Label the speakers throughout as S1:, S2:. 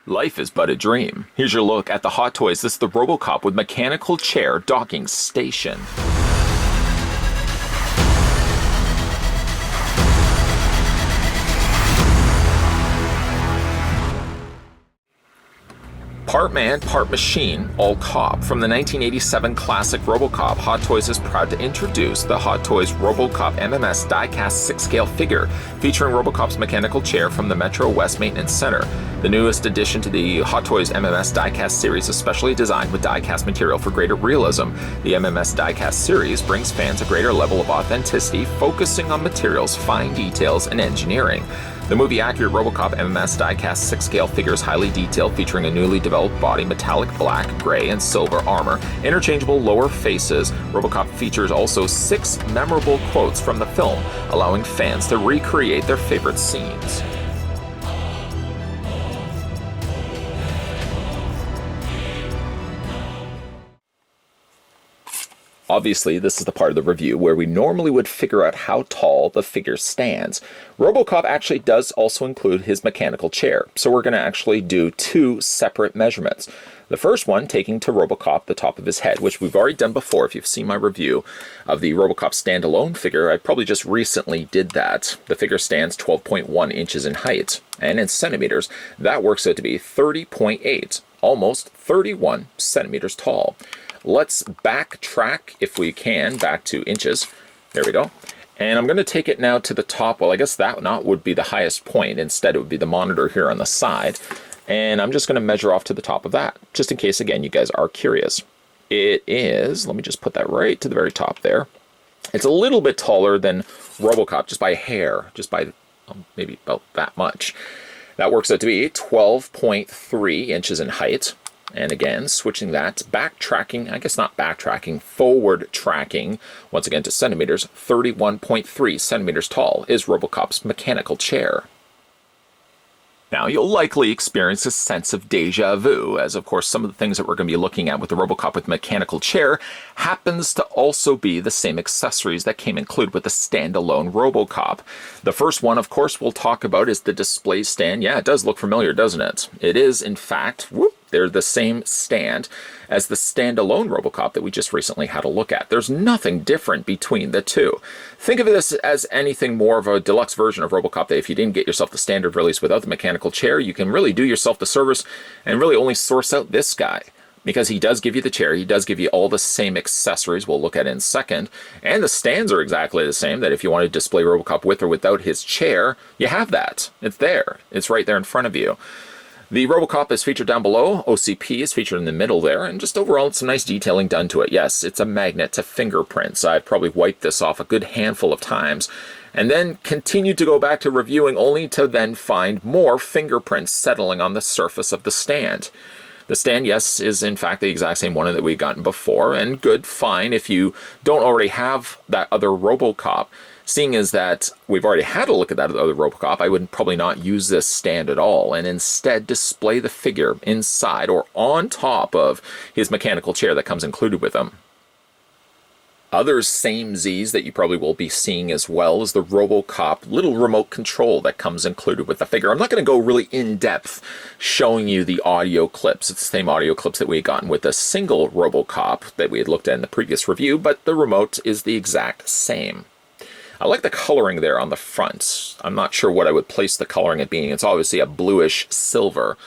S1: Life is but a dream. Here's your look at the Hot Toys. This is the RoboCop with mechanical chair docking station. Part man, part machine, all cop. From the 1987 classic RoboCop, Hot Toys is proud to introduce the Hot Toys RoboCop MMS die-cast 6-scale figure, featuring RoboCop's mechanical chair from the Metro West Maintenance Center. The newest addition to the Hot Toys MMS die-cast series is specially designed with die-cast material for greater realism. The MMS die-cast series brings fans a greater level of authenticity, focusing on materials, fine details, and engineering. The movie-accurate RoboCop MMS die-cast 6-scale figure is highly detailed, featuring a newly developed body, metallic black, gray, and silver armor, interchangeable lower faces. RoboCop features also 6 memorable quotes from the film, allowing fans to recreate their favorite scenes. Obviously, this is the part of the review where we normally would figure out how tall the figure stands. RoboCop actually does also include his mechanical chair, so we're going to actually do 2 separate measurements. The first one taking to RoboCop the top of his head, which we've already done before. If you've seen my review of the RoboCop standalone figure, I probably just recently did that. The figure stands 12.1 inches in height, and in centimeters, that works out to be 30.8, almost 31 centimeters tall. Let's backtrack, if we can, back to inches. There we go. And I'm going to take it now to the top. Well, I guess that not would be the highest point. Instead, it would be the monitor here on the side. And I'm just going to measure off to the top of that, just in case, again, you guys are curious. It is, let me just put that right to the very top there. It's a little bit taller than RoboCop, just by a hair, just by maybe about that much. That works out to be 12.3 inches in height. And again, switching that, backtracking, I guess not backtracking, forward tracking, once again to centimeters, 31.3 centimeters tall is RoboCop's mechanical chair. Now, you'll likely experience a sense of deja vu, as of course some of the things that we're going to be looking at with the RoboCop with mechanical chair happens to also be the same accessories that came included with the standalone RoboCop. The first one, of course, we'll talk about is the display stand. Yeah, it does look familiar, doesn't it? It is, in fact, they're the same stand as the standalone RoboCop that we just recently had a look at. There's nothing different between the two. Think of this as anything more of a deluxe version of RoboCop that if you didn't get yourself the standard release without the mechanical chair, you can really do yourself the service and really only source out this guy. Because he does give you the chair, he does give you all the same accessories we'll look at in a second, and the stands are exactly the same, that if you want to display RoboCop with or without his chair, you have that. It's there. It's right there in front of you. The RoboCop is featured down below, OCP is featured in the middle there, and just overall some nice detailing done to it. Yes, it's a magnet to fingerprints. I've probably wiped this off a good handful of times, and then continued to go back to reviewing only to then find more fingerprints settling on the surface of the stand. The stand, yes, is in fact the exact same one that we've gotten before, and good, fine, if you don't already have that other RoboCop. Seeing as that we've already had a look at that other RoboCop, I would probably not use this stand at all, and instead display the figure inside or on top of his mechanical chair that comes included with him. Other same-Zs that you probably will be seeing as well is the RoboCop little remote control that comes included with the figure. I'm not going to go really in-depth showing you the audio clips. It's the same audio clips that we had gotten with the single RoboCop that we had looked at in the previous review, but the remote is the exact same. I like the coloring there on the front. I'm not sure what I would place the coloring at being. It's obviously a bluish silver.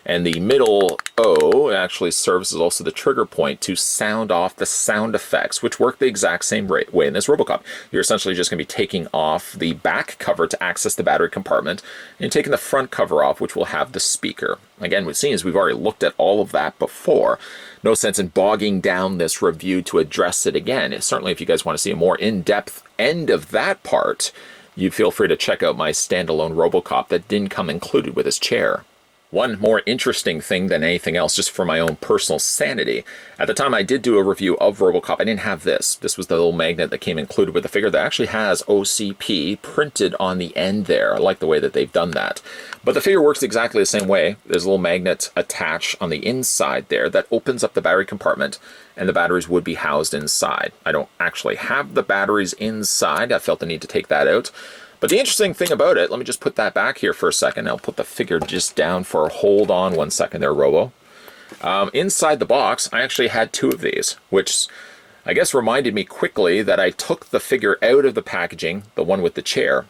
S1: And the middle O actually serves as also the trigger point to sound off the sound effects, which work the exact same way in this RoboCop. You're essentially just going to be taking off the back cover to access the battery compartment, and taking the front cover off, which will have the speaker. Again, we've seen as we've already looked at all of that before. No sense in bogging down this review to address it again. Certainly, if you guys want to see a more in-depth end of that part, you feel free to check out my standalone RoboCop that didn't come included with his chair. One more interesting thing than anything else, just for my own personal sanity, at the time I did do a review of RoboCop, I didn't have this. This was the little magnet that came included with the figure that actually has OCP printed on the end there. I like the way that they've done that. But the figure works exactly the same way. There's a little magnet attached on the inside there that opens up the battery compartment, and the batteries would be housed inside. I don't actually have the batteries inside. I felt the need to take that out. But the interesting thing about it, let me just put that back here for a second. I'll put the figure just down for hold on 1 second there, Robo. Inside the box, I actually had 2 of these, which I guess reminded me quickly that I took the figure out of the packaging, the one with the chair,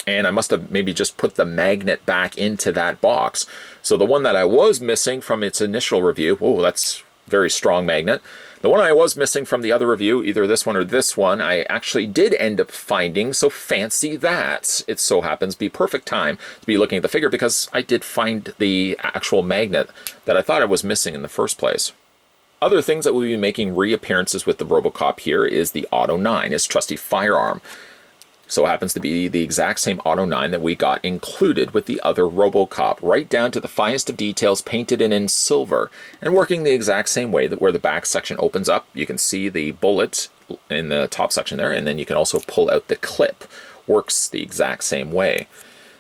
S1: and I must have maybe just put the magnet back into that box. So the one that I was missing from its initial review, oh, that's very strong magnet. The one I was missing from the other review, either this one or this one, I actually did end up finding, so fancy that. It so happens to be perfect time to be looking at the figure because I did find the actual magnet that I thought I was missing in the first place. Other things that will be making reappearances with the RoboCop here is the Auto 9, his trusty Firearm. So happens to be the exact same Auto 9 that we got included with the other RoboCop, right down to the finest of details, painted in silver, and working the exact same way that where the back section opens up, you can see the bullet in the top section there, and then you can also pull out the clip. Works the exact same way.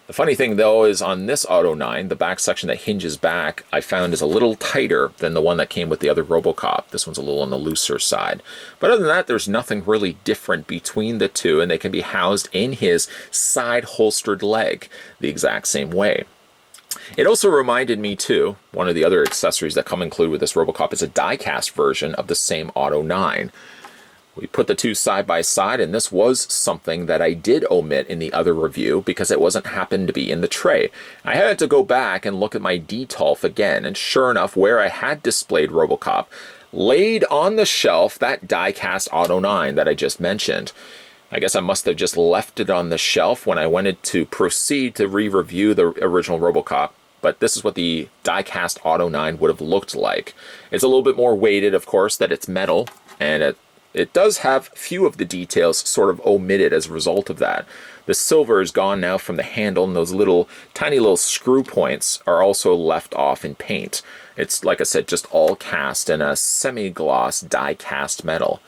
S1: The funny thing, though, is on this Auto 9, the back section that hinges back, I found is a little tighter than the one that came with the other RoboCop. This one's a little on the looser side. But other than that, there's nothing really different between the two, and they can be housed in his side holstered leg the exact same way. It also reminded me, too, one of the other accessories that come included with this RoboCop is a die-cast version of the same Auto 9. We put the two side by side, and this was something that I did omit in the other review because it wasn't happened to be in the tray. I had to go back and look at my detolf again, and sure enough, where I had displayed RoboCop, laid on the shelf that die-cast Auto 9 that I just mentioned. I guess I must have just left it on the shelf when I wanted to proceed to re-review the original RoboCop. But this is what the die-cast Auto 9 would have looked like. It's a little bit more weighted, of course, that it's metal, and it does have few of the details sort of omitted as a result of that. The silver is gone now from the handle, and those tiny little screw points are also left off in paint. It's, like I said, just all cast in a semi-gloss die-cast metal.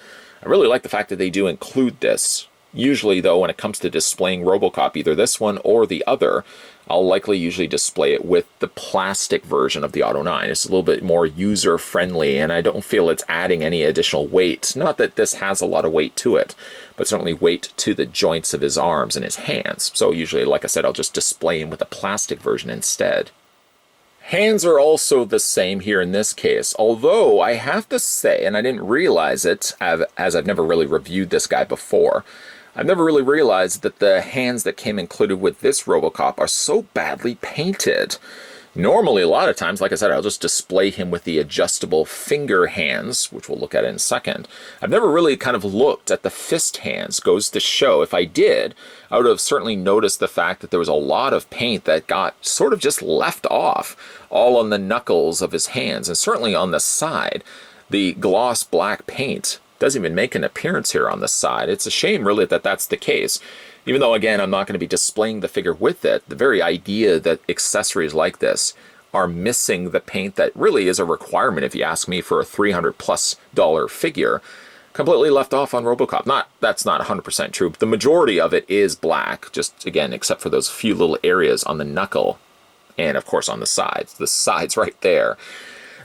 S1: I really like the fact that they do include this. Usually, though, when it comes to displaying RoboCop, either this one or the other, I'll likely usually display it with the plastic version of the Auto 9. It's a little bit more user-friendly, and I don't feel it's adding any additional weight. Not that this has a lot of weight to it, but certainly weight to the joints of his arms and his hands. So usually, like I said, I'll just display him with a plastic version instead. Hands are also the same here in this case, although I have to say, and I didn't realize it, as I've never really reviewed this guy before, I've never really realized that the hands that came included with this RoboCop are so badly painted. Normally, a lot of times, like I said, I'll just display him with the adjustable finger hands, which we'll look at in a second. I've never really kind of looked at the fist hands, goes to show. If I did, I would have certainly noticed the fact that there was a lot of paint that got sort of just left off, all on the knuckles of his hands, and certainly on the side. The gloss black paint doesn't even make an appearance here on the side. It's a shame, really, that that's the case. Even though, again, I'm not going to be displaying the figure with it, the very idea that accessories like this are missing the paint that really is a requirement, if you ask me, for a $300+ figure, completely left off on RoboCop. That's not 100% true, but the majority of it is black, just, again, except for those few little areas on the knuckle and, of course, on the sides. The sides right there.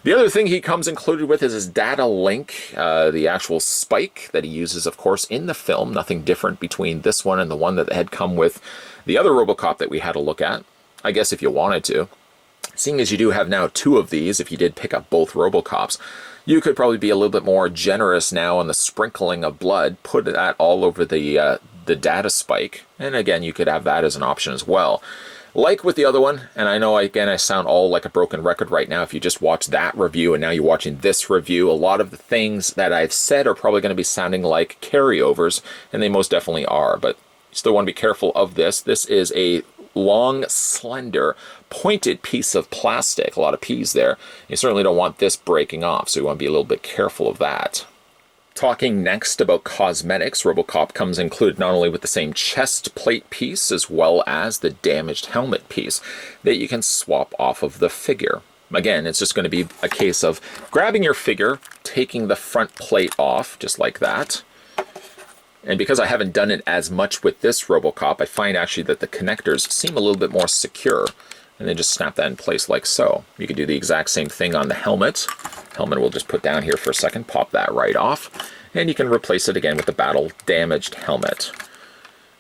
S1: The other thing he comes included with is his data link, the actual spike that he uses, of course, in the film. Nothing different between this one and the one that had come with the other RoboCop that we had a look at, I guess if you wanted to. Seeing as you do have now 2 of these, if you did pick up both RoboCops, you could probably be a little bit more generous now on the sprinkling of blood, put that all over the data spike, and again, you could have that as an option as well. Like with the other one, and I know, again, I sound all like a broken record right now if you just watch that review and now you're watching this review. A lot of the things that I've said are probably going to be sounding like carryovers, and they most definitely are, but you still want to be careful of this. This is a long, slender, pointed piece of plastic, a lot of P's there. You certainly don't want this breaking off, so you want to be a little bit careful of that. Talking next about cosmetics, RoboCop comes included not only with the same chest plate piece as well as the damaged helmet piece that you can swap off of the figure. Again, it's just going to be a case of grabbing your figure, taking the front plate off, just like that. And because I haven't done it as much with this RoboCop, I find actually that the connectors seem a little bit more secure. And then just snap that in place like so. You can do the exact same thing on the helmet. Helmet we'll just put down here for a second, pop that right off, and you can replace it again with the battle damaged helmet.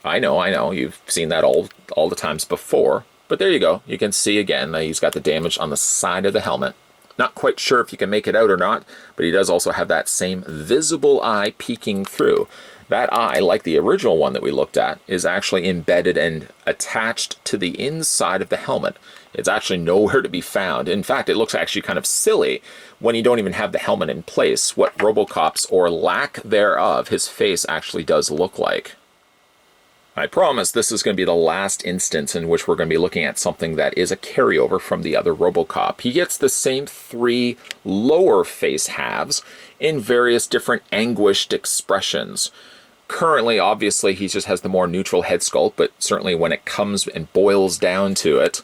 S1: I know, you've seen that all the times before. But there you go. You can see again that he's got the damage on the side of the helmet. Not quite sure if you can make it out or not, but he does also have that same visible eye peeking through. That eye, like the original one that we looked at, is actually embedded and attached to the inside of the helmet. It's actually nowhere to be found. In fact, it looks actually kind of silly when you don't even have the helmet in place, what RoboCop's, or lack thereof, his face actually does look like. I promise this is going to be the last instance in which we're going to be looking at something that is a carryover from the other RoboCop. He gets the same 3 lower face halves in various different anguished expressions. Currently, obviously, he just has the more neutral head sculpt, but certainly when it comes and boils down to it,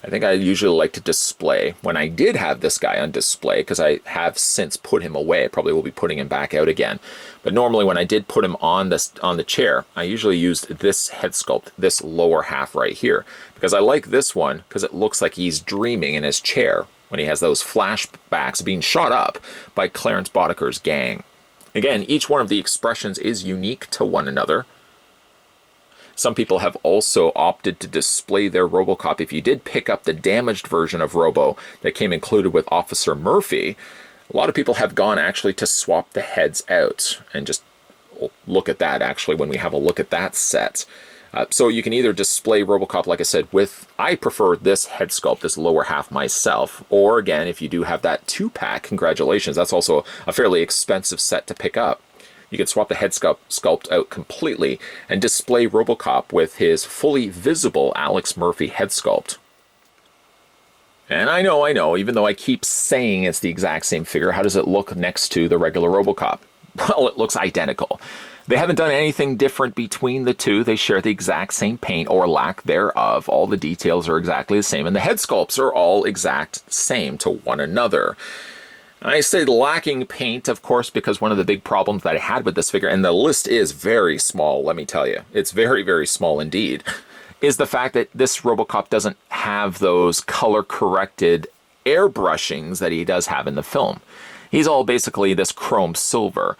S1: I think I usually like to display. When I did have this guy on display, because I have since put him away, I probably will be putting him back out again. But normally when I did put him on the chair, I usually used this head sculpt, this lower half right here. Because I like this one, because it looks like he's dreaming in his chair when he has those flashbacks being shot up by Clarence Boddicker's gang. Again, each one of the expressions is unique to one another. Some people have also opted to display their RoboCop. If you did pick up the damaged version of Robo that came included with Officer Murphy, a lot of people have gone actually to swap the heads out and just look at that actually when we have a look at that set. So you can either display RoboCop, like I said, with, I prefer this head sculpt, this lower half myself, or again, if you do have that 2-pack, congratulations, that's also a fairly expensive set to pick up. You can swap the head sculpt out completely and display RoboCop with his fully visible Alex Murphy head sculpt. And I know, even though I keep saying it's the exact same figure, how does it look next to the regular RoboCop? Well, it looks identical. They haven't done anything different between the two. They share the exact same paint or lack thereof. All the details are exactly the same, and the head sculpts are all exact same to one another. I say lacking paint, of course, because one of the big problems that I had with this figure, and the list is very small, let me tell you, it's very, very small indeed, is the fact that this RoboCop doesn't have those color-corrected airbrushings that he does have in the film. He's all basically this chrome silver.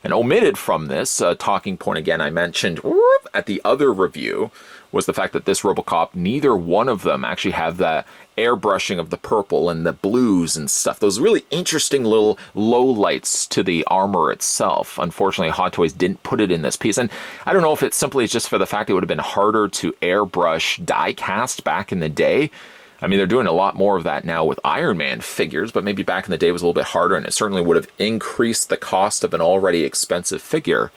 S1: And omitted from this, talking point again I mentioned at the other review, was the fact that this RoboCop, neither one of them actually have the airbrushing of the purple and the blues and stuff. Those really interesting little low lights to the armor itself. Unfortunately, Hot Toys didn't put it in this piece. And I don't know if it simply is just for the fact it would have been harder to airbrush die cast back in the day. I mean, they're doing a lot more of that now with Iron Man figures, but maybe back in the day it was a little bit harder, and it certainly would have increased the cost of an already expensive figure.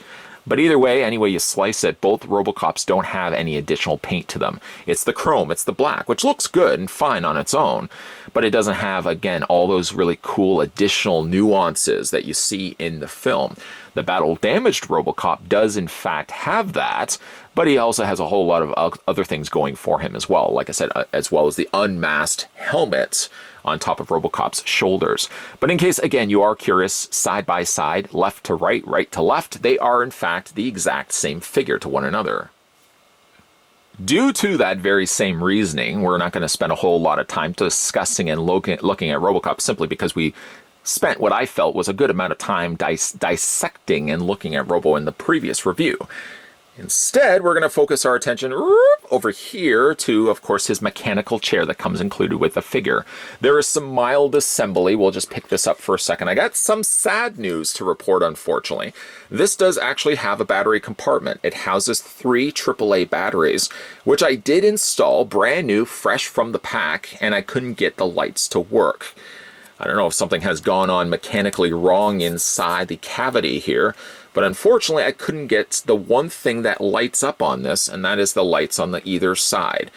S1: But either way, any way you slice it, both RoboCops don't have any additional paint to them. It's the chrome, it's the black, which looks good and fine on its own, but it doesn't have, again, all those really cool additional nuances that you see in the film. The battle-damaged RoboCop does, in fact, have that, but he also has a whole lot of other things going for him as well. Like I said, as well as the unmasked helmet on top of RoboCop's shoulders. But in case, again, you are curious, side by side, left to right, right to left, they are, in fact, the exact same figure to one another. Due to that very same reasoning, we're not going to spend a whole lot of time discussing and looking at RoboCop simply because we spent what I felt was a good amount of time dissecting and looking at Robo in the previous review. Instead, we're going to focus our attention over here to, of course, his mechanical chair that comes included with the figure. There is some mild assembly. We'll just pick this up for a second. I got some sad news to report, unfortunately. This does actually have a battery compartment. It houses 3 AAA batteries, which I did install brand new, fresh from the pack, and I couldn't get the lights to work. I don't know if something has gone on mechanically wrong inside the cavity here, but unfortunately I couldn't get the one thing that lights up on this, and that is the lights on the either side.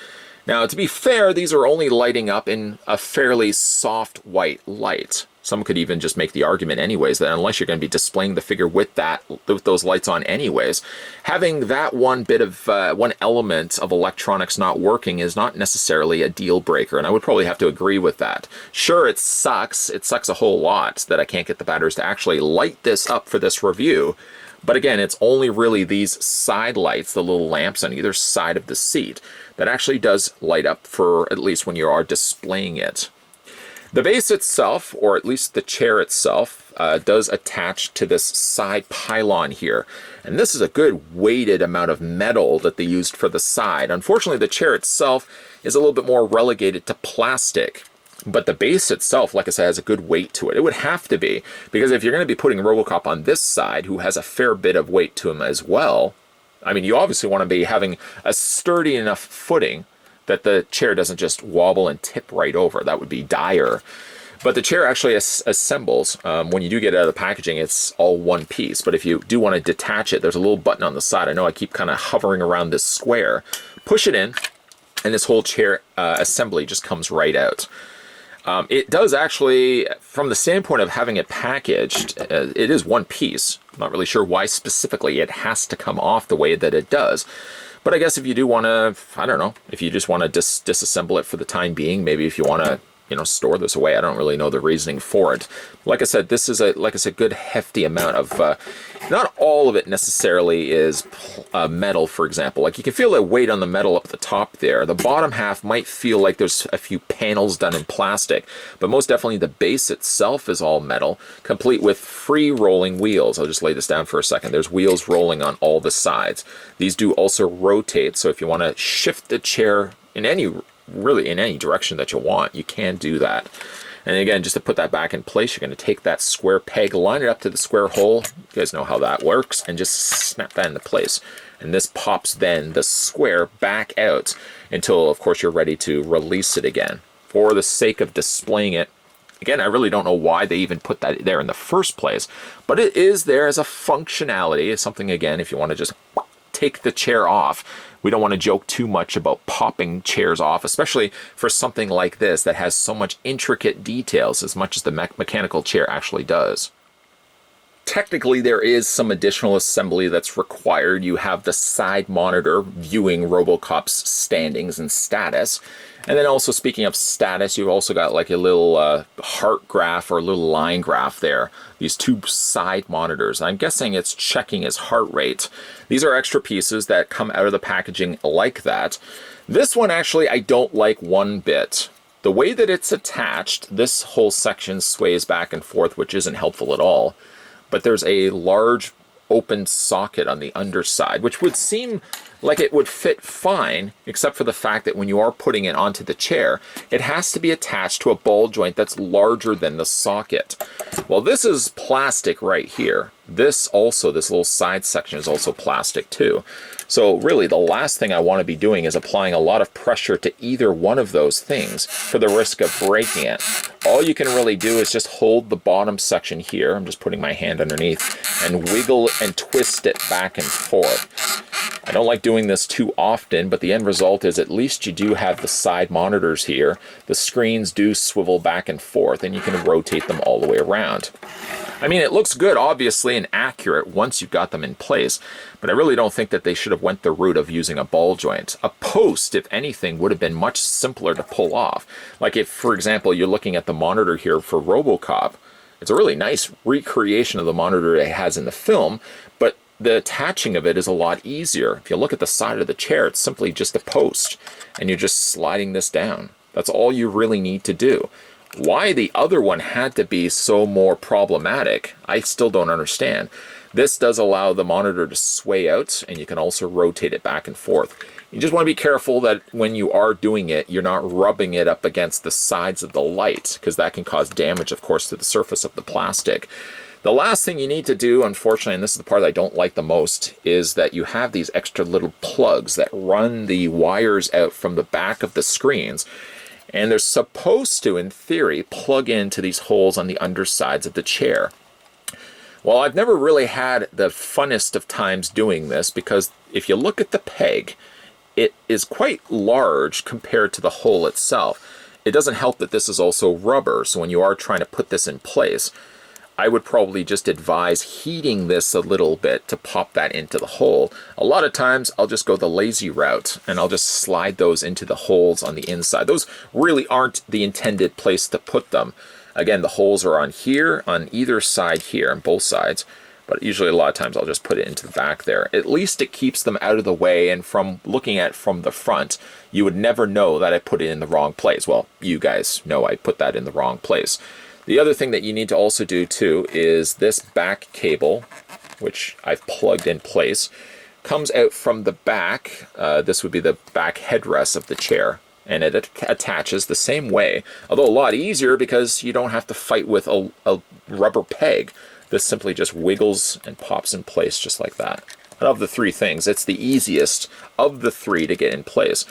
S1: Now, to be fair, these are only lighting up in a fairly soft white light. Some could even just make the argument anyways that unless you're going to be displaying the figure with those lights on anyways, having that one bit of one element of electronics not working is not necessarily a deal breaker, and I would probably have to agree with that. Sure, it sucks a whole lot that I can't get the batteries to actually light this up for this review, but again, it's only really these side lights, the little lamps on either side of the seat, that actually does light up for at least when you are displaying it. The base itself, or at least the chair itself, does attach to this side pylon here. And this is a good weighted amount of metal that they used for the side. Unfortunately, the chair itself is a little bit more relegated to plastic. But the base itself, like I said, has a good weight to it. It would have to be, because if you're going to be putting RoboCop on this side, who has a fair bit of weight to him as well, I mean, you obviously want to be having a sturdy enough footing that the chair doesn't just wobble and tip right over. That would be dire. But the chair actually assembles. When you do get it out of the packaging, it's all one piece. But if you do want to detach it, there's a little button on the side. I know I keep kind of hovering around this square. Push it in, and this whole chair assembly just comes right out. It does actually, from the standpoint of having it packaged, it is one piece. I'm not really sure why specifically it has to come off the way that it does. But I guess if you do want to, I don't know, if you just want to disassemble it for the time being, maybe if you want to, store this away. I don't really know the reasoning for it. Like I said, this is a good hefty amount of, not all of it necessarily is metal, for example. Like you can feel the weight on the metal up at the top there. The bottom half might feel like there's a few panels done in plastic, but most definitely the base itself is all metal, complete with free rolling wheels. I'll just lay this down for a second. There's wheels rolling on all the sides. These do also rotate, so if you want to shift the chair in any direction that you want, you can do that. And again, just to put that back in place, you're going to take that square peg, line it up to the square hole. You guys know how that works, and just snap that into place. And this pops then the square back out until, of course, you're ready to release it again. For the sake of displaying it, again, I really don't know why they even put that there in the first place, but it is there as a functionality. It's something, again, if you want to just take the chair off. We don't want to joke too much about popping chairs off, especially for something like this that has so much intricate details as much as the mechanical chair actually does. Technically, there is some additional assembly that's required. You have the side monitor viewing RoboCop's standings and status. And then also, speaking of status, you've also got like a little heart graph or a little line graph there. These two side monitors. I'm guessing it's checking his heart rate. These are extra pieces that come out of the packaging like that. This one, actually, I don't like one bit. The way that it's attached, this whole section sways back and forth, which isn't helpful at all. But there's a large open socket on the underside, which would seem like it would fit fine, except for the fact that when you are putting it onto the chair, it has to be attached to a ball joint that's larger than the socket. Well, this is plastic right here. This little side section is also plastic too. So really, the last thing I want to be doing is applying a lot of pressure to either one of those things for the risk of breaking it. All you can really do is just hold the bottom section here. I'm just putting my hand underneath and wiggle and twist it back and forth. I don't like doing this too often, but the end result is at least you do have the side monitors here. The screens do swivel back and forth, and you can rotate them all the way around. I mean, it looks good, obviously, and accurate once you've got them in place, but I really don't think that they should have went the route of using a ball joint. A post, if anything, would have been much simpler to pull off. Like if, for example, you're looking at the monitor here for RoboCop, it's a really nice recreation of the monitor it has in the film, but the attaching of it is a lot easier. If you look at the side of the chair, it's simply just a post, and you're just sliding this down. That's all you really need to do. Why the other one had to be so more problematic, I still don't understand. This does allow the monitor to sway out, and you can also rotate it back and forth. You just want to be careful that when you are doing it, you're not rubbing it up against the sides of the light, because that can cause damage, of course, to the surface of the plastic. The last thing you need to do, unfortunately, and this is the part I don't like the most, is that you have these extra little plugs that run the wires out from the back of the screens. And they're supposed to, in theory, plug into these holes on the undersides of the chair. Well, I've never really had the funnest of times doing this, because if you look at the peg, it is quite large compared to the hole itself. It doesn't help that this is also rubber, so when you are trying to put this in place, I would probably just advise heating this a little bit to pop that into the hole. A lot of times I'll just go the lazy route and I'll just slide those into the holes on the inside. Those really aren't the intended place to put them. Again, the holes are on here, on either side here, on both sides. But usually a lot of times I'll just put it into the back there. At least it keeps them out of the way, and from looking at it from the front, you would never know that I put it in the wrong place. Well, you guys know I put that in the wrong place. The other thing that you need to also do too is this back cable, which I've plugged in place, comes out from the back. This would be the back headrest of the chair, and it attaches the same way, although a lot easier because you don't have to fight with a rubber peg. This simply just wiggles and pops in place just like that. And of the three things, it's the easiest of the three to get in place.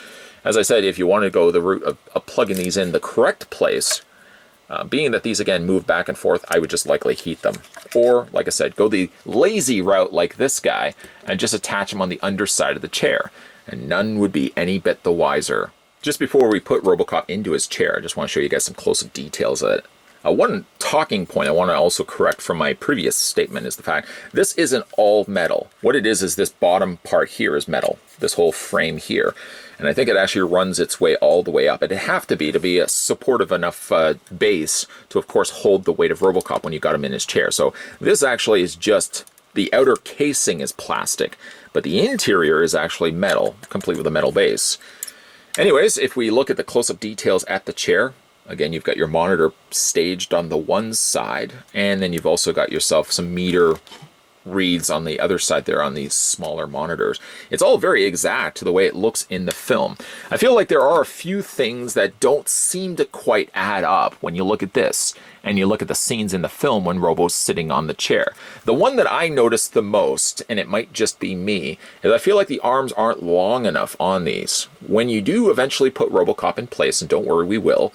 S1: As I said, if you want to go the route of plugging these in the correct place, being that these again move back and forth, I would just likely heat them. Or, like I said, go the lazy route like this guy and just attach them on the underside of the chair. And none would be any bit the wiser. Just before we put RoboCop into his chair, I just want to show you guys some close-up details of it. One talking point I want to also correct from my previous statement is the fact this isn't all metal. What it is this bottom part here is metal, this whole frame here. And I think it actually runs its way all the way up. It'd have to be a supportive enough base to, of course, hold the weight of RoboCop when you got him in his chair. So this actually is just, the outer casing is plastic, but the interior is actually metal, complete with a metal base. Anyways, if we look at the close-up details at the chair, again, you've got your monitor staged on the one side, and then you've also got yourself some meter reads on the other side there on these smaller monitors. It's all very exact to the way it looks in the film. I feel like there are a few things that don't seem to quite add up when you look at this and you look at the scenes in the film when Robo's sitting on the chair. The one that I noticed the most, and it might just be me, is I feel like the arms aren't long enough on these. When you do eventually put RoboCop in place, and don't worry, we will,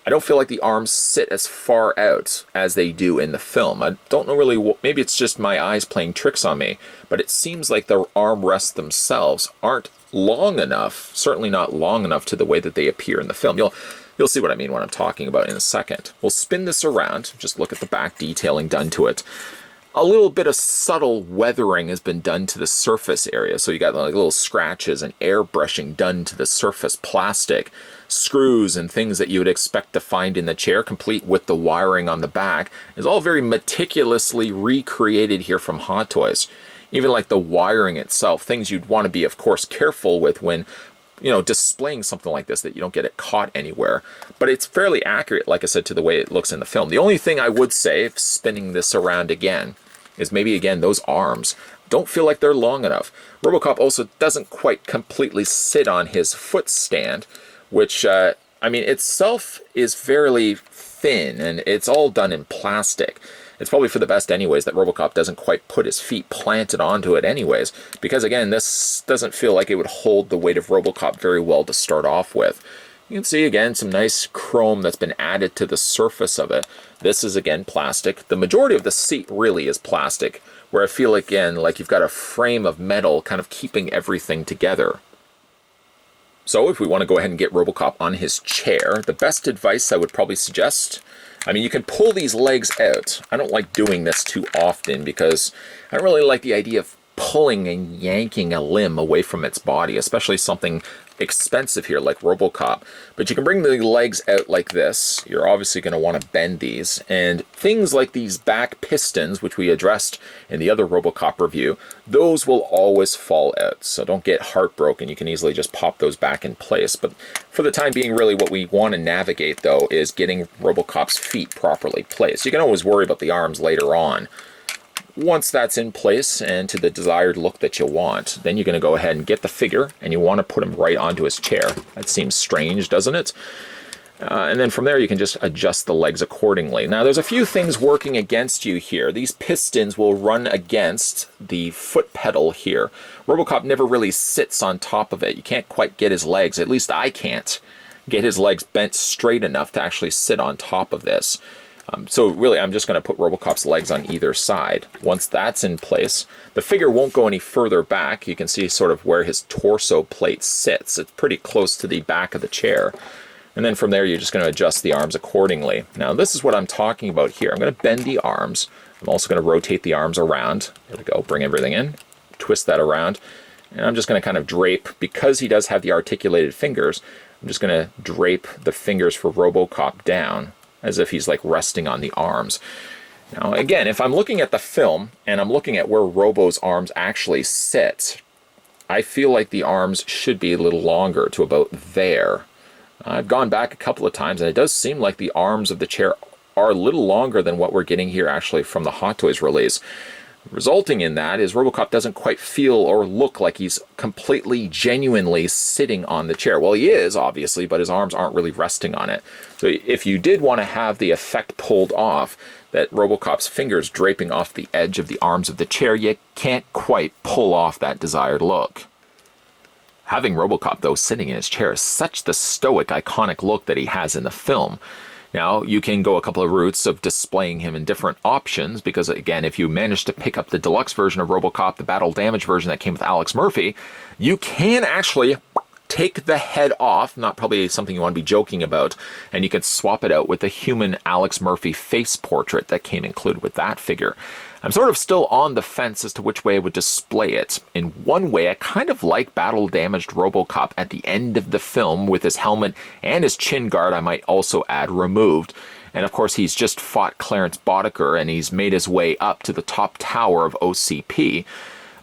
S1: I don't feel like the arms sit as far out as they do in the film. I don't know really, maybe it's just my eyes playing tricks on me, but it seems like the arm rests themselves aren't long enough, certainly not long enough to the way that they appear in the film. You'll see what I mean when I'm talking about in a second. We'll spin this around, just look at the back detailing done to it. A little bit of subtle weathering has been done to the surface area. So you got like little scratches and airbrushing done to the surface plastic. Screws and things that you would expect to find in the chair, complete with the wiring on the back, is all very meticulously recreated here from Hot Toys. Even like the wiring itself, things you'd want to be, of course, careful with when, you know, displaying something like this, that you don't get it caught anywhere. But it's fairly accurate, like I said, to the way it looks in the film. The only thing I would say, spinning this around again, is maybe, again, those arms don't feel like they're long enough. RoboCop also doesn't quite completely sit on his foot stand, which, I mean, itself is fairly thin, and it's all done in plastic. It's probably for the best anyways that RoboCop doesn't quite put his feet planted onto it anyways, because again, this doesn't feel like it would hold the weight of RoboCop very well to start off with. You can see again some nice chrome that's been added to the surface of it. This is again plastic. The majority of the seat really is plastic, where I feel again like you've got a frame of metal kind of keeping everything together. So if we want to go ahead and get RoboCop on his chair, the best advice I would probably suggest, I mean, you can pull these legs out. I don't like doing this too often because I don't really like the idea of pulling and yanking a limb away from its body, especially something expensive here like RoboCop. But you can bring the legs out like this. You're obviously going to want to bend these, and things like these back pistons, which we addressed in the other RoboCop review, those will always fall out, so don't get heartbroken. You can easily just pop those back in place. But for the time being, really what we want to navigate though is getting RoboCop's feet properly placed. You can always worry about the arms later on. Once that's in place and to the desired look that you want, then you're going to go ahead and get the figure, and you want to put him right onto his chair. That seems strange, doesn't it? And then from there you can just adjust the legs accordingly. Now there's a few things working against you here. These pistons will run against the foot pedal here. RoboCop never really sits on top of it. You can't quite get his legs, at least I can't, get his legs bent straight enough to actually sit on top of this. So really, I'm just going to put RoboCop's legs on either side. Once that's in place, the figure won't go any further back. You can see sort of where his torso plate sits. It's pretty close to the back of the chair. And then from there, you're just going to adjust the arms accordingly. Now, this is what I'm talking about here. I'm going to bend the arms. I'm also going to rotate the arms around. There we go. Bring everything in. Twist that around. And I'm just going to kind of drape, because he does have the articulated fingers, I'm just going to drape the fingers for RoboCop down, as if he's like resting on the arms. Now, again, if I'm looking at the film and I'm looking at where Robo's arms actually sit, I feel like the arms should be a little longer to about there. I've gone back a couple of times and it does seem like the arms of the chair are a little longer than what we're getting here actually from the Hot Toys release. Resulting in that is RoboCop doesn't quite feel or look like he's completely, genuinely sitting on the chair. Well, he is, obviously, but his arms aren't really resting on it. So if you did want to have the effect pulled off, that RoboCop's fingers draping off the edge of the arms of the chair, you can't quite pull off that desired look. Having RoboCop, though, sitting in his chair is such the stoic, iconic look that he has in the film. Now, you can go a couple of routes of displaying him in different options, because, again, if you manage to pick up the deluxe version of RoboCop, the battle damage version that came with Alex Murphy, you can actually take the head off, not probably something you want to be joking about, and you can swap it out with the human Alex Murphy face portrait that came included with that figure. I'm sort of still on the fence as to which way I would display it. In one way, I kind of like battle-damaged RoboCop at the end of the film with his helmet and his chin guard, I might also add, removed. And of course, he's just fought Clarence Boddicker and he's made his way up to the top tower of OCP.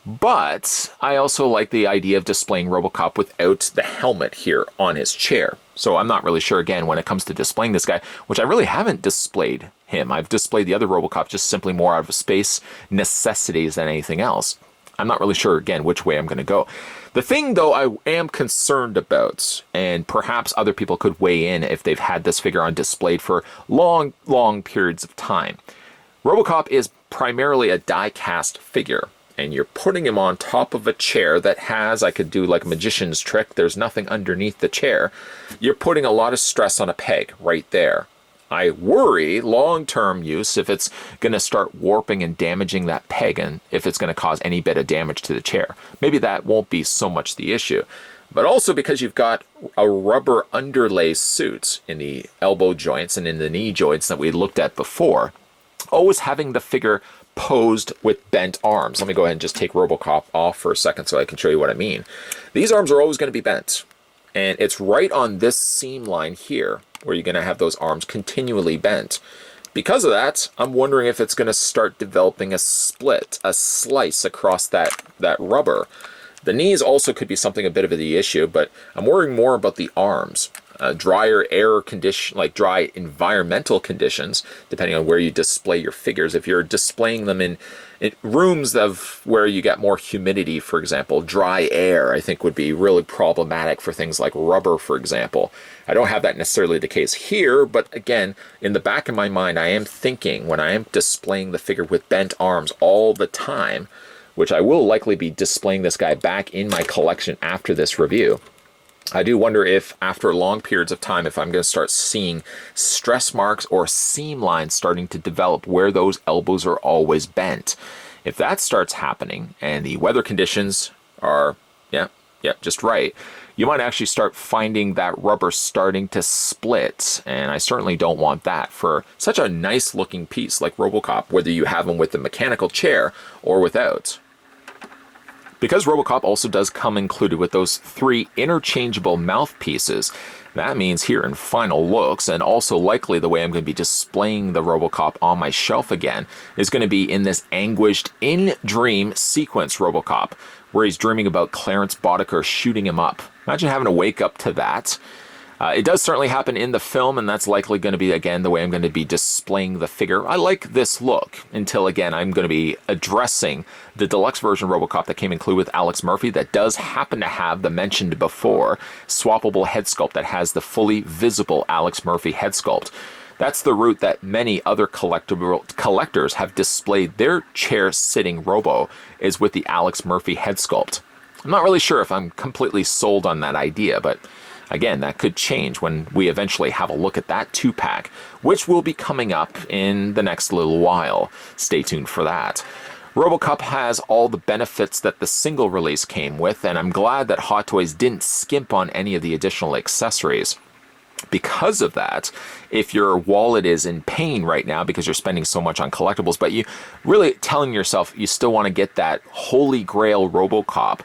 S1: But I also like the idea of displaying RoboCop without the helmet here on his chair. So I'm not really sure, again, when it comes to displaying this guy, which I really haven't displayed him. I've displayed the other RoboCop just simply more out of space necessities than anything else. I'm not really sure, again, which way I'm going to go. The thing, though, I am concerned about, and perhaps other people could weigh in if they've had this figure on display for long, long periods of time. RoboCop is primarily a die-cast figure. And you're putting him on top of a chair that has, I could do like a magician's trick, there's nothing underneath the chair. You're putting a lot of stress on a peg right there. I worry long-term use if it's going to start warping and damaging that peg and if it's going to cause any bit of damage to the chair. Maybe that won't be so much the issue. But also because you've got a rubber underlay suit in the elbow joints and in the knee joints that we looked at before, always having the figure posed with bent arms. Let me go ahead and just take RoboCop off for a second so I can show you what I mean. These arms are always going to be bent. And it's right on this seam line here where you're going to have those arms continually bent. Because of that, I'm wondering if it's going to start developing a split, a slice across that rubber. The knees also could be something a bit of the issue, but I'm worrying more about the arms. Drier air condition, like dry environmental conditions, depending on where you display your figures. If you're displaying them in rooms of where you get more humidity, for example, dry air, I think would be really problematic for things like rubber, for example. I don't have that necessarily the case here, but again, in the back of my mind, I am thinking when I am displaying the figure with bent arms all the time, which I will likely be displaying this guy back in my collection after this review. I do wonder if, after long periods of time, if I'm going to start seeing stress marks or seam lines starting to develop where those elbows are always bent. If that starts happening and the weather conditions are, just right, you might actually start finding that rubber starting to split. And I certainly don't want that for such a nice looking piece like RoboCop, whether you have him with the mechanical chair or without. Because RoboCop also does come included with those 3 interchangeable mouthpieces, that means here in final looks, and also likely the way I'm going to be displaying the RoboCop on my shelf again, is going to be in this anguished in-dream sequence RoboCop, where he's dreaming about Clarence Boddicker shooting him up. Imagine having to wake up to that. It does certainly happen in the film, and that's likely going to be, again, the way I'm going to be displaying the figure. I like this look until, again, I'm going to be addressing the deluxe version of RoboCop that came included with Alex Murphy that does happen to have the mentioned before swappable head sculpt that has the fully visible Alex Murphy head sculpt. That's the route that many other collectors have displayed their chair-sitting Robo, is with the Alex Murphy head sculpt. I'm not really sure if I'm completely sold on that idea, but again, that could change when we eventually have a look at that 2-pack, which will be coming up in the next little while. Stay tuned for that. RoboCop has all the benefits that the single release came with, and I'm glad that Hot Toys didn't skimp on any of the additional accessories. Because of that, if your wallet is in pain right now because you're spending so much on collectibles, but you really telling yourself you still want to get that holy grail RoboCop,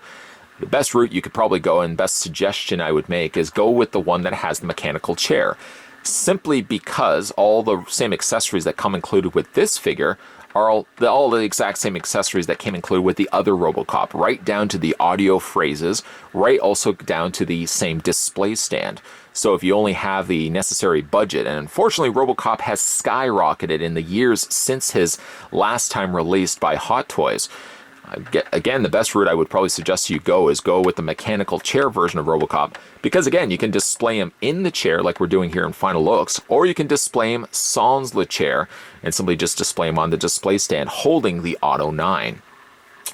S1: the best route you could probably go, and best suggestion I would make, is go with the one that has the mechanical chair. simply because all the same accessories that come included with this figure are all the exact same accessories that came included with the other RoboCop, right down to the audio phrases, right also down to the same display stand. So if you only have the necessary budget, and unfortunately RoboCop has skyrocketed in the years since his last time released by Hot Toys. Again, the best route I would probably suggest you go is go with the mechanical chair version of RoboCop, because again, you can display him in the chair like we're doing here in Final Looks, or you can display him sans le chair and simply just display him on the display stand holding the Auto 9.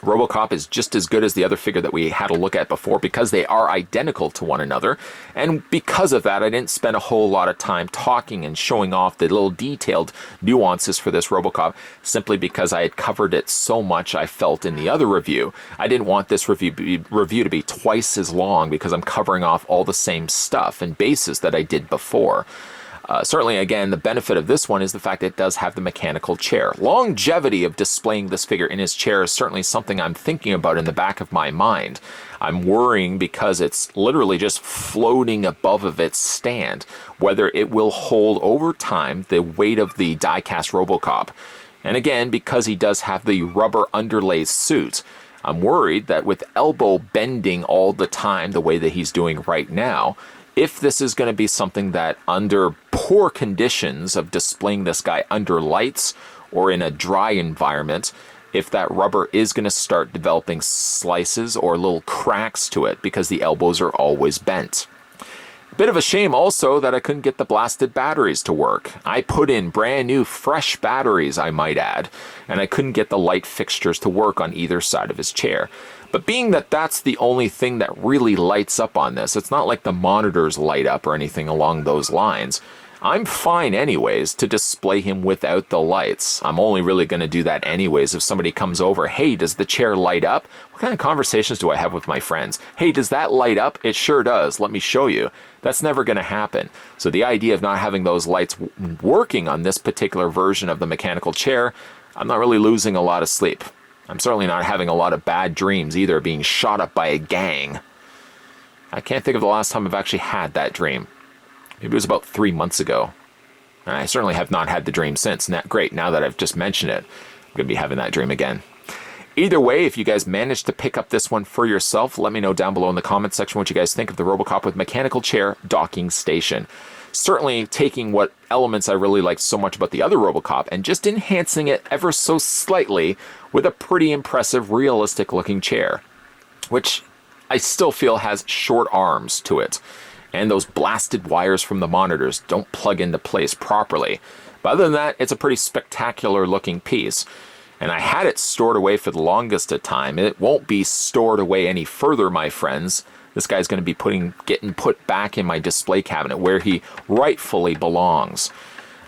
S1: RoboCop is just as good as the other figure that we had a look at before because they are identical to one another, and because of that I didn't spend a whole lot of time talking and showing off the little detailed nuances for this RoboCop, simply because I had covered it so much I felt in the other review. I didn't want this review to be twice as long because I'm covering off all the same stuff and bases that I did before. Certainly, again, the benefit of this one is the fact that it does have the mechanical chair. Longevity of displaying this figure in his chair is certainly something I'm thinking about in the back of my mind. I'm worrying because it's literally just floating above of its stand, whether it will hold over time the weight of the die-cast RoboCop. And again, because he does have the rubber underlay suit, I'm worried that with elbow bending all the time the way that he's doing right now, if this is going to be something that under poor conditions of displaying this guy under lights or in a dry environment, if that rubber is going to start developing slices or little cracks to it because the elbows are always bent. Bit of a shame also that I couldn't get the blasted batteries to work. I put in brand new fresh batteries, I might add, and I couldn't get the light fixtures to work on either side of his chair. But being that that's the only thing that really lights up on this, it's not like the monitors light up or anything along those lines. I'm fine anyways to display him without the lights. I'm only really going to do that anyways if somebody comes over. Hey, does the chair light up? What kind of conversations do I have with my friends? Hey, does that light up? It sure does. Let me show you. That's never going to happen. So the idea of not having those lights working on this particular version of the mechanical chair, I'm not really losing a lot of sleep. I'm certainly not having a lot of bad dreams either, being shot up by a gang. I can't think of the last time I've actually had that dream. Maybe it was about 3 months ago. And I certainly have not had the dream since. Great, now that I've just mentioned it, I'm going to be having that dream again. Either way, if you guys managed to pick up this one for yourself, let me know down below in the comments section what you guys think of the RoboCop with mechanical chair docking station. Certainly taking what elements I really liked so much about the other RoboCop and just enhancing it ever so slightly with a pretty impressive, realistic looking chair, which I still feel has short arms to it. And those blasted wires from the monitors don't plug into place properly. But other than that, it's a pretty spectacular looking piece. And I had it stored away for the longest of time. It won't be stored away any further, my friends. This guy's going to be getting put back in my display cabinet where he rightfully belongs.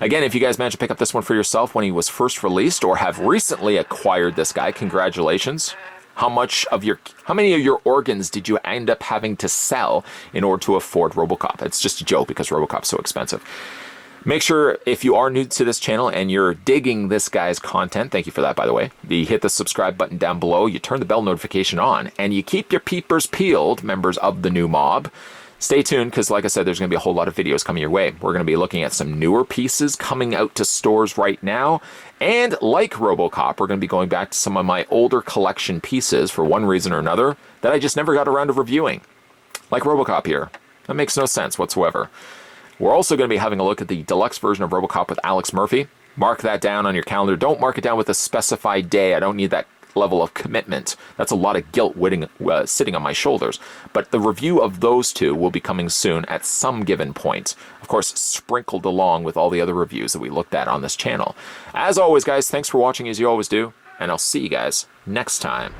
S1: Again, if you guys managed to pick up this one for yourself when he was first released or have recently acquired this guy, congratulations. How many of your organs did you end up having to sell in order to afford RoboCop? It's just a joke because RoboCop's so expensive. Make sure, if you are new to this channel and you're digging this guy's content, thank you for that, by the way, you hit the subscribe button down below, you turn the bell notification on, and you keep your peepers peeled, members of the new mob. Stay tuned, because like I said, there's going to be a whole lot of videos coming your way. We're going to be looking at some newer pieces coming out to stores right now, and like RoboCop, we're going to be going back to some of my older collection pieces for one reason or another that I just never got around to reviewing. Like RoboCop here. That makes no sense whatsoever. We're also going to be having a look at the deluxe version of RoboCop with Alex Murphy. Mark that down on your calendar. Don't mark it down with a specified day. I don't need that level of commitment. That's a lot of guilt sitting on my shoulders. But the review of those two will be coming soon at some given point. Of course, sprinkled along with all the other reviews that we looked at on this channel. As always, guys, thanks for watching as you always do, and I'll see you guys next time.